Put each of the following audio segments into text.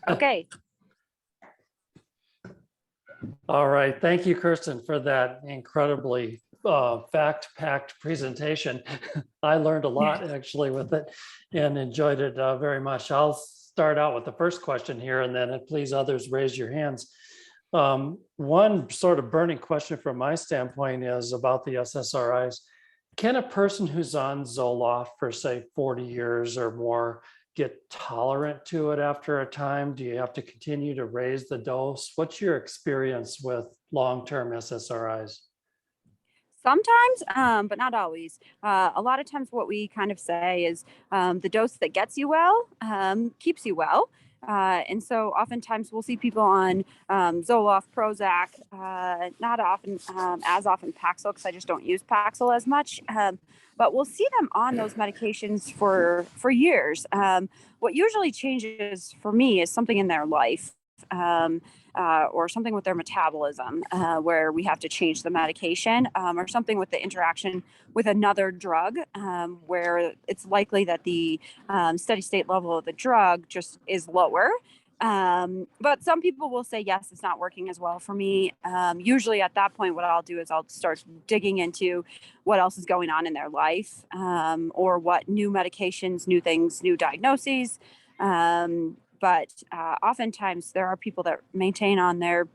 Okay. All right. Thank you, Kirsten, for that incredibly fact-packed presentation. I learned a lot actually with it and enjoyed it very much. I'll start out with the first question here, and then please others raise your hands. One sort of burning question from my standpoint is about the SSRIs. Can a person who's on Zoloft for say 40 years or more get tolerant to it after a time? Do you have to continue to raise the dose? What's your experience with long-term SSRIs? Sometimes, but not always. A lot of times what we kind of say is the dose that gets you well keeps you well. And so oftentimes we'll see people on Zoloft, Prozac, not often as often Paxil, because I just don't use Paxil as much. But we'll see them on those medications for years. What usually changes for me is something in their life. Or something with their metabolism where we have to change the medication, or something with the interaction with another drug where it's likely that the steady state level of the drug just is lower. But some people will say, yes, it's not working as well for me. Usually at that point, what I'll do is I'll start digging into what else is going on in their life, or what new medications, new things, new diagnoses. But oftentimes there are people that maintain on their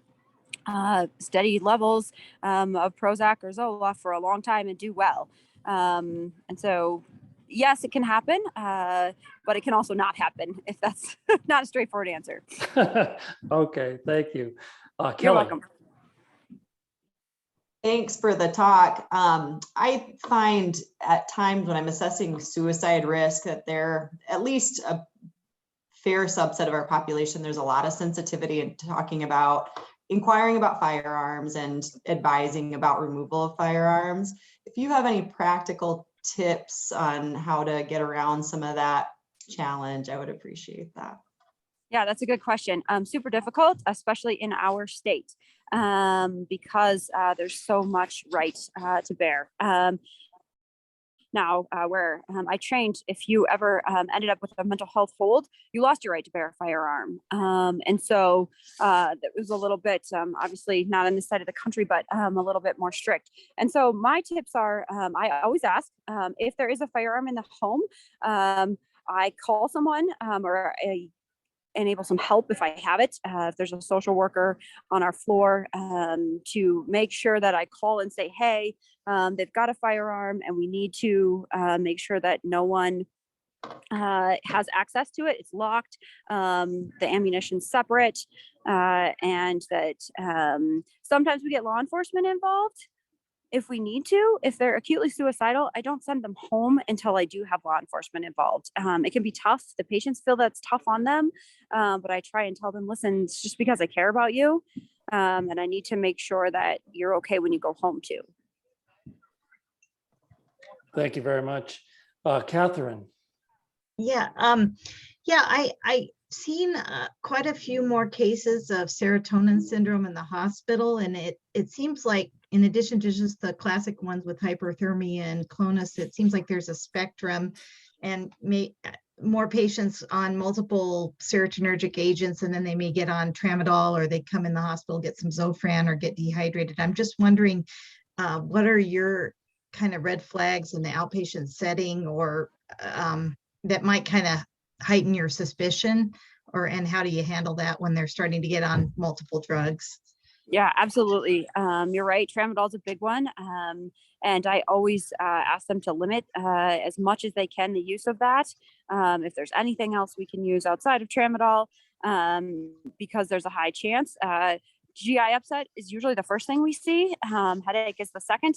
steady levels of Prozac or Zoloft for a long time and do well. And so, yes, it can happen, but it can also not happen if that's not a straightforward answer. Okay, thank you. You're Kelly. welcome. Thanks for the talk. I find at times when I'm assessing suicide risk that there, at least a fair subset of our population, there's a lot of sensitivity in talking about inquiring about firearms and advising about removal of firearms. If you have any practical tips on how to get around some of that challenge, I would appreciate that. Yeah, that's a good question. Super difficult, especially in our state, because there's so much right to bear. Now, where I trained, if you ever ended up with a mental health hold, you lost your right to bear a firearm. And so that was a little bit, obviously not on this side of the country, but a little bit more strict. And so my tips are, I always ask if there is a firearm in the home, I call someone or enable some help if I have it. If there's a social worker on our floor, to make sure that I call and say, hey, they've got a firearm and we need to make sure that no one has access to it. It's locked. The ammunition's separate. And that sometimes we get law enforcement involved. If we need to, if they're acutely suicidal, I don't send them home until I do have law enforcement involved. It can be tough. The patients feel that's tough on them, but I try and tell them, listen, it's just because I care about you, and I need to make sure that you're okay when you go home too. Thank you very much. Catherine. Yeah, I seen quite a few more cases of serotonin syndrome in the hospital, and it seems like in addition to just the classic ones with hyperthermia and clonus, it seems like there's a spectrum and more patients on multiple serotonergic agents, and then they may get on tramadol or they come in the hospital, get some Zofran or get dehydrated. I'm just wondering, what are your kind of red flags in the outpatient setting, or that might kind of heighten your suspicion, and how do you handle that when they're starting to get on multiple drugs? Yeah, absolutely. You're right. Tramadol is a big one. And I always ask them to limit as much as they can the use of that. If there's anything else we can use outside of tramadol, because there's a high chance. GI upset is usually the first thing we see. Headache is the second.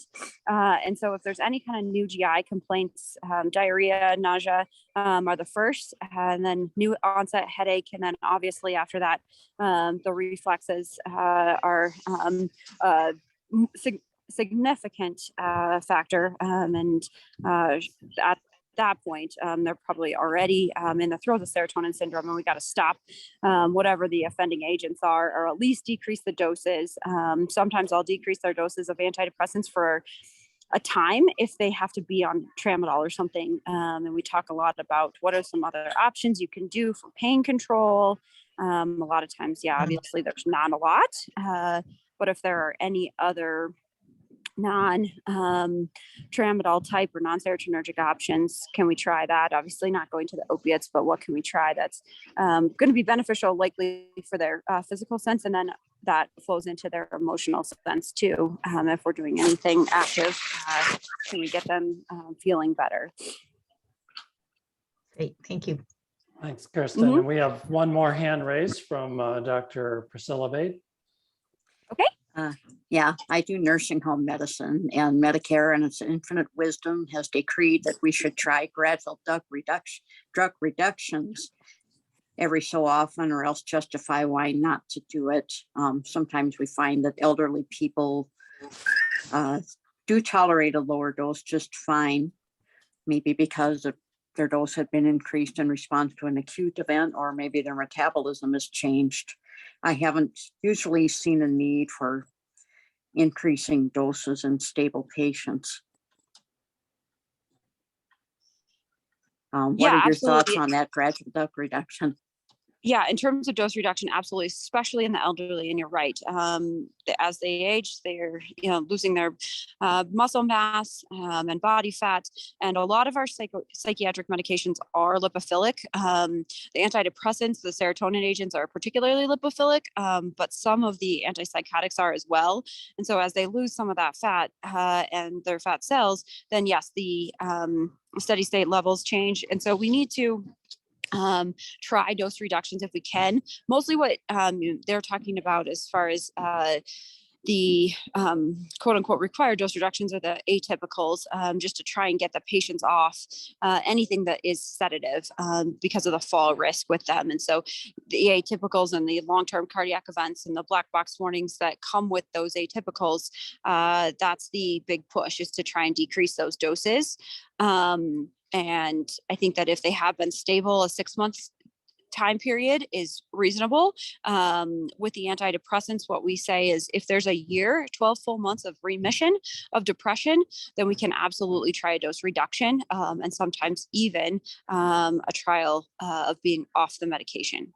And so if there's any kind of new GI complaints, diarrhea, nausea are the first, and then new onset headache. And then obviously after that, the reflexes are significant factor. And at that point, they're probably already in the throes of serotonin syndrome, and we got to stop whatever the offending agents are, or at least decrease the doses. Sometimes I'll decrease their doses of antidepressants for a time if they have to be on tramadol or something. And we talk a lot about what are some other options you can do for pain control. A lot of times, yeah, obviously there's not a lot, but if there are any other non-tramadol type or non-serotonergic options, can we try that? Obviously not going to the opiates, but what can we try that's going to be beneficial likely for their physical sense, and then that flows into their emotional sense too. If we're doing anything active, can we get them feeling better? Great, thank you. Thanks, Kirsten. And we have one more hand raised from Dr. Priscilla Bate. Yeah, I do nursing home medicine, and Medicare and its infinite wisdom has decreed that we should try gradual drug reductions every so often, or else justify why not to do it. Sometimes we find that elderly people do tolerate a lower dose just fine, maybe because their dose had been increased in response to an acute event, or maybe their metabolism has changed. I haven't usually seen a need for increasing doses in stable patients. What Yeah, are your absolutely. thoughts on that gradual dose reduction? Yeah, in terms of dose reduction, absolutely, especially in the elderly. And you're right. As they age, they're losing their muscle mass and body fat. And a lot of our psychiatric medications are lipophilic. The antidepressants, the serotonin agents are particularly lipophilic, but some of the antipsychotics are as well. And so as they lose some of that fat and their fat cells, then yes, the steady state levels change. And so we need to try dose reductions if we can. Mostly what they're talking about as far as the quote unquote required dose reductions are the atypicals, just to try and get the patients off anything that is sedative because of the fall risk with them. And so the atypicals and the long-term cardiac events and the black box warnings that come with those atypicals, that's the big push, is to try and decrease those doses. And I think that if they have been stable, a 6 months time period is reasonable. With the antidepressants, what we say is if there's a year, 12 full months of remission of depression, then we can absolutely try a dose reduction, and sometimes even a trial of being off the medication.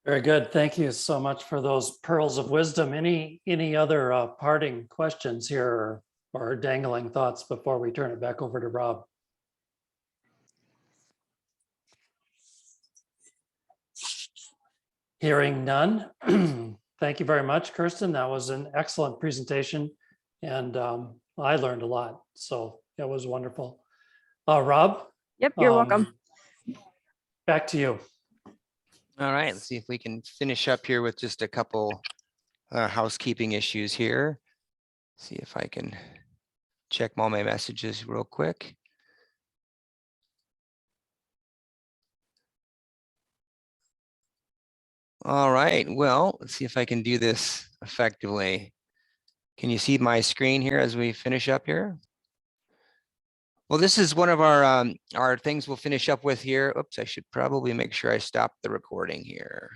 Very good. Thank you so much for those pearls of wisdom. Any other parting questions here or dangling thoughts before we turn it back over to Rob? Hearing none. Thank you very much, Kirsten. That was an excellent presentation, and I learned a lot. So that was wonderful. Rob? Yep, you're welcome. Back to you. All right, let's see if we can finish up here with just a couple housekeeping issues here. See if I can check all my messages real quick. All right, well, let's see if I can do this effectively. Can you see my screen here as we finish up here? Well, this is one of our things we'll finish up with here. Oops, I should probably make sure I stop the recording here.